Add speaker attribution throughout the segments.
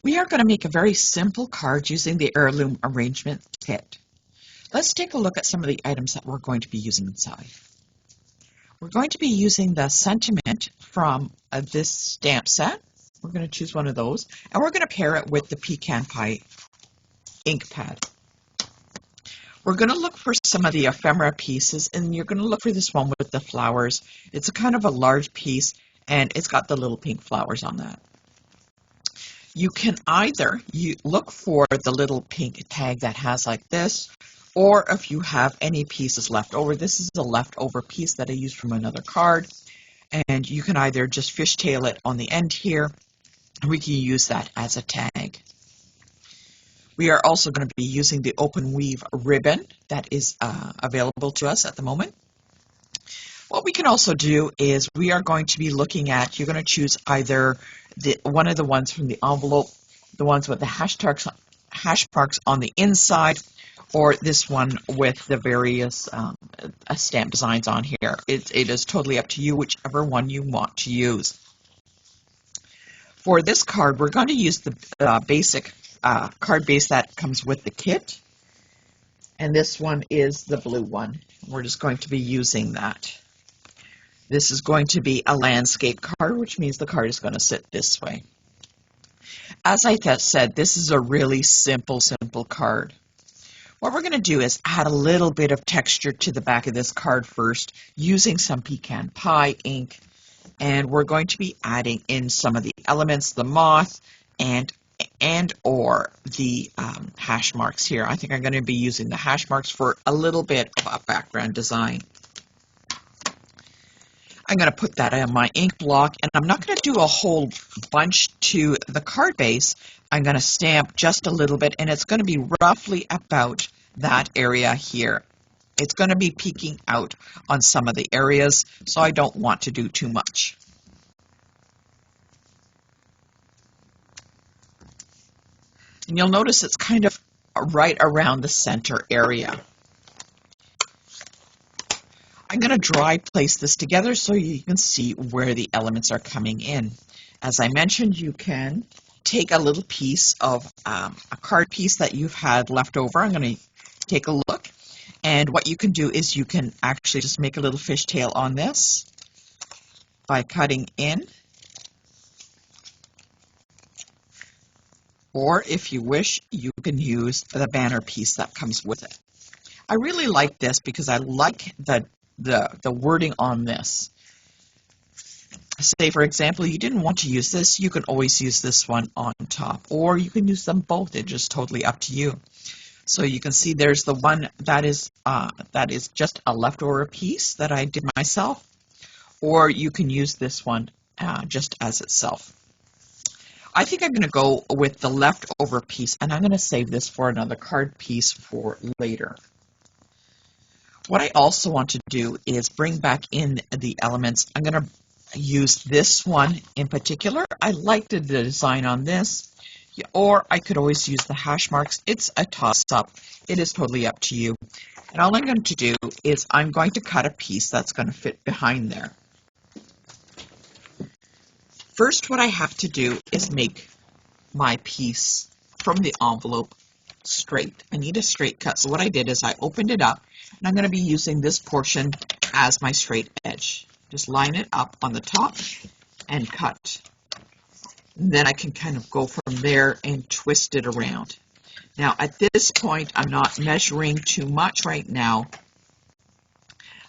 Speaker 1: We are going to make a very simple card using the Heirloom Arrangement Kit. Let's take a look at some of the items that we're going to be using inside. We're going to be using the sentiment from this stamp set. We're going to choose one of those, and we're going to pair it with the pecan pie ink pad. We're going to look for some of the ephemera pieces, and you're going to look for this one with the flowers. It's a kind of a large piece, and it's got the little pink flowers on that. You can either look for the little pink tag that has like this, or if you have any pieces left over. This is a leftover piece that I used from another card, and you can either just fishtail it on the end here, and we can use that as a tag. We are also going to be using the open weave ribbon that is available to us at the moment. What we can also do is we are going to be looking at, you're going to choose either one of the ones from the envelope, the ones with the hash marks on the inside, or this one with the various stamp designs on here. It is totally up to you, whichever one you want to use. For this card, we're going to use the basic card base that comes with the kit, and this one is the blue one. We're just going to be using that. This is going to be a landscape card, which means the card is going to sit this way. As I said, this is a really simple card. What we're going to do is add a little bit of texture to the back of this card first using some pecan pie ink, and we're going to be adding in some of the elements, the moth and or the hash marks here. I think I'm going to be using the hash marks for a little bit of a background design. I'm going to put that in my ink block, and I'm not going to do a whole bunch to the card base. I'm going to stamp just a little bit, and it's going to be roughly about that area here. It's going to be peeking out on some of the areas, so I don't want to do too much. And you'll notice it's kind of right around the center area. I'm going to dry place this together so you can see where the elements are coming in. As I mentioned, you can take a little piece of a card piece that you've had left over. I'm going to take a look, and what you can do is you can actually just make a little fishtail on this by cutting in, or if you wish, you can use the banner piece that comes with it. I really like this because I like the wording on this. Say, for example, you didn't want to use this, you can always use this one on top, or you can use them both. It's just totally up to you. So you can see there's the one that is just a leftover piece that I did myself, or you can use this one just as itself. I think I'm going to go with the leftover piece, and I'm going to save this for another card piece for later. What I also want to do is bring back in the elements. I'm going to use this one in particular. I like the design on this, or I could always use the hash marks. It's a toss-up. It is totally up to you. And all I'm going to do is I'm going to cut a piece that's going to fit behind there. First, what I have to do is make my piece from the envelope straight. I need a straight cut. So what I did is I opened it up, and I'm going to be using this portion as my straight edge. Just line it up on the top and cut. And then I can kind of go from there and twist it around. Now at this point, I'm not measuring too much right now.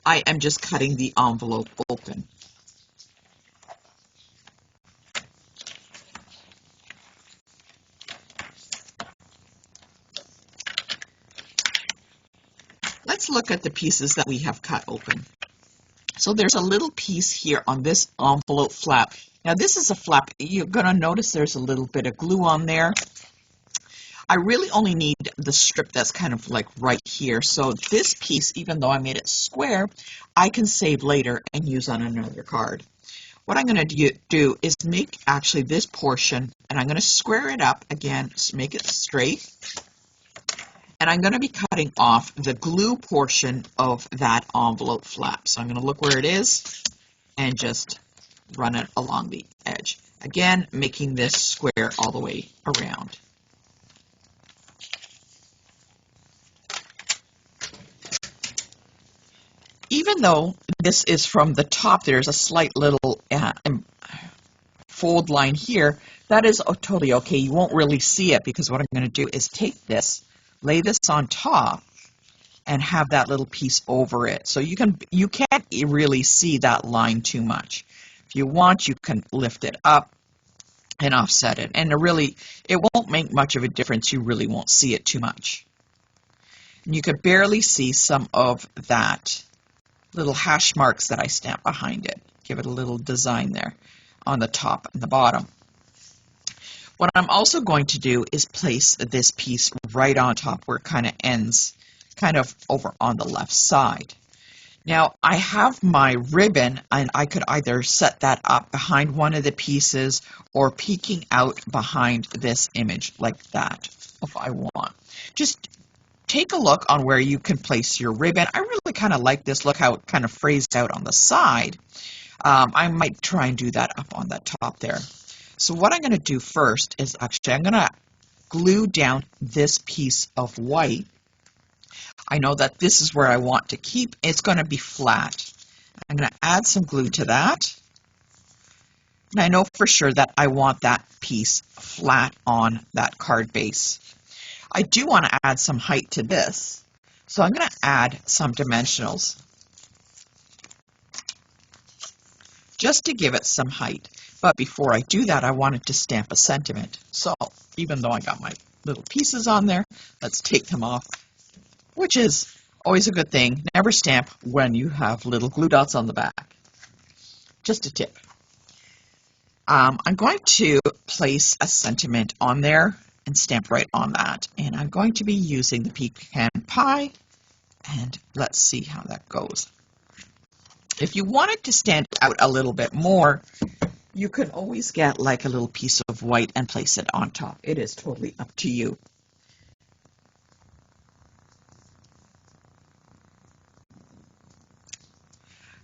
Speaker 1: I am just cutting the envelope open. Let's look at the pieces that we have cut open. So there's a little piece here on this envelope flap. Now this is a flap. You're going to notice there's a little bit of glue on there. I really only need the strip that's kind of like right here. So this piece, even though I made it square, I can save later and use on another card. What I'm going to do is make actually this portion, and I'm going to square it up again, make it straight. And I'm going to be cutting off the glue portion of that envelope flap. So I'm going to look where it is and just run it along the edge. Again, making this square all the way around. Even though this is from the top, there's a slight little fold line here. That is totally okay. You won't really see it because what I'm going to do is take this, lay this on top, and have that little piece over it. So you can't really see that line too much. If you want, you can lift it up and offset it. And it won't make much of a difference. You really won't see it too much. And you could barely see some of that little hash marks that I stamped behind it. Give it a little design there on the top and the bottom. What I'm also going to do is place this piece right on top where it kind of ends, kind of over on the left side. Now I have my ribbon, and I could either set that up behind one of the pieces or peeking out behind this image like that if I want. Just take a look on where you can place your ribbon. I really kind of like this. Look how it kind of phrased out on the side. I might try and do that up on the top there. So what I'm going to do first is actually I'm going to glue down this piece of white. I know that this is where I want to keep. It's going to be flat. I'm going to add some glue to that. And I know for sure that I want that piece flat on that card base. I do want to add some height to this. So I'm going to add some dimensionals just to give it some height. But before I do that, I wanted to stamp a sentiment. So even though I got my little pieces on there, let's take them off, which is always a good thing. Never stamp when you have little glue dots on the back. Just a tip. I'm going to place a sentiment on there and stamp right on that. And I'm going to be using the pecan pie. And let's see how that goes. If you wanted to stand out a little bit more, you can always get like a little piece of white and place it on top. It is totally up to you.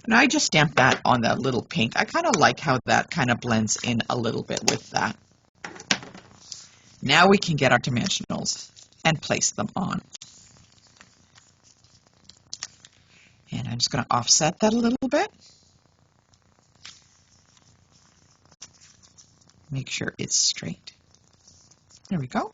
Speaker 1: And I just stamped that on that little pink. I kind of like how that kind of blends in a little bit with that. Now we can get our dimensionals and place them on. And I'm just going to offset that a little bit. Make sure it's straight. There we go.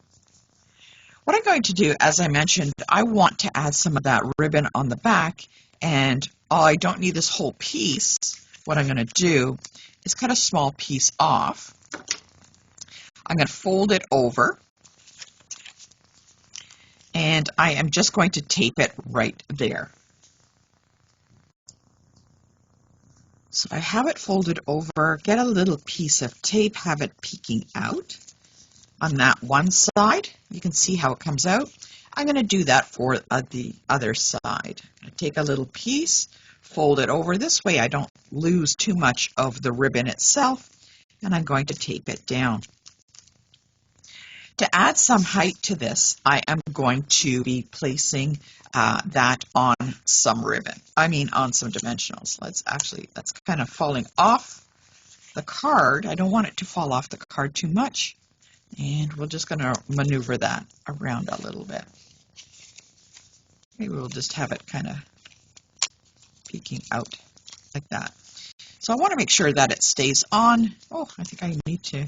Speaker 1: What I'm going to do, as I mentioned, I want to add some of that ribbon on the back, and I don't need this whole piece. What I'm going to do is cut a small piece off. I'm going to fold it over, and I am just going to tape it right there. So I have it folded over, get a little piece of tape, have it peeking out on that one side. You can see how it comes out. I'm going to do that for the other side. I take a little piece, fold it over. This way I don't lose too much of the ribbon itself, and I'm going to tape it down. To add some height to this, I am going to be placing that on some ribbon. On some dimensionals. That's kind of falling off the card. I don't want it to fall off the card too much. And we're just going to maneuver that around a little bit. Maybe we'll just have it kind of peeking out like that. So I want to make sure that it stays on. Oh, I think I need to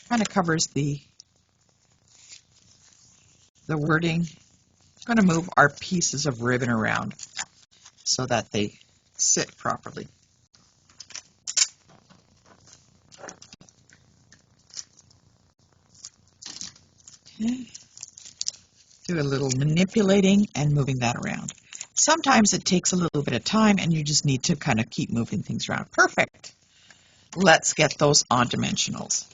Speaker 1: kind of covers the wording. I'm going to move our pieces of ribbon around so that they sit properly. Okay. Do a little manipulating and moving that around. Sometimes it takes a little bit of time and you just need to kind of keep moving things around. Perfect. Let's get those on dimensionals.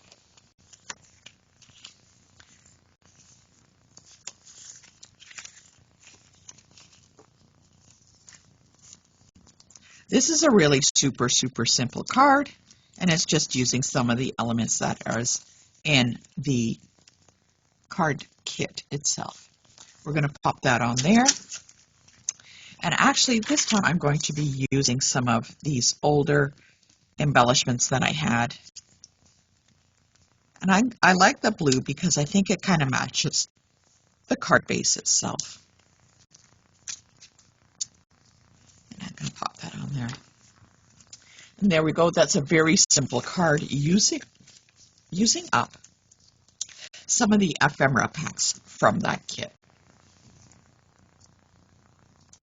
Speaker 1: This is a really super simple card, and it's just using some of the elements that are in the card kit itself. We're going to pop that on there. And actually, this time I'm going to be using some of these older embellishments that I had. And I like the blue because I think it kind of matches the card base itself. And I'm going to pop that on there. And there we go. That's a very simple card using up some of the ephemera packs from that kit.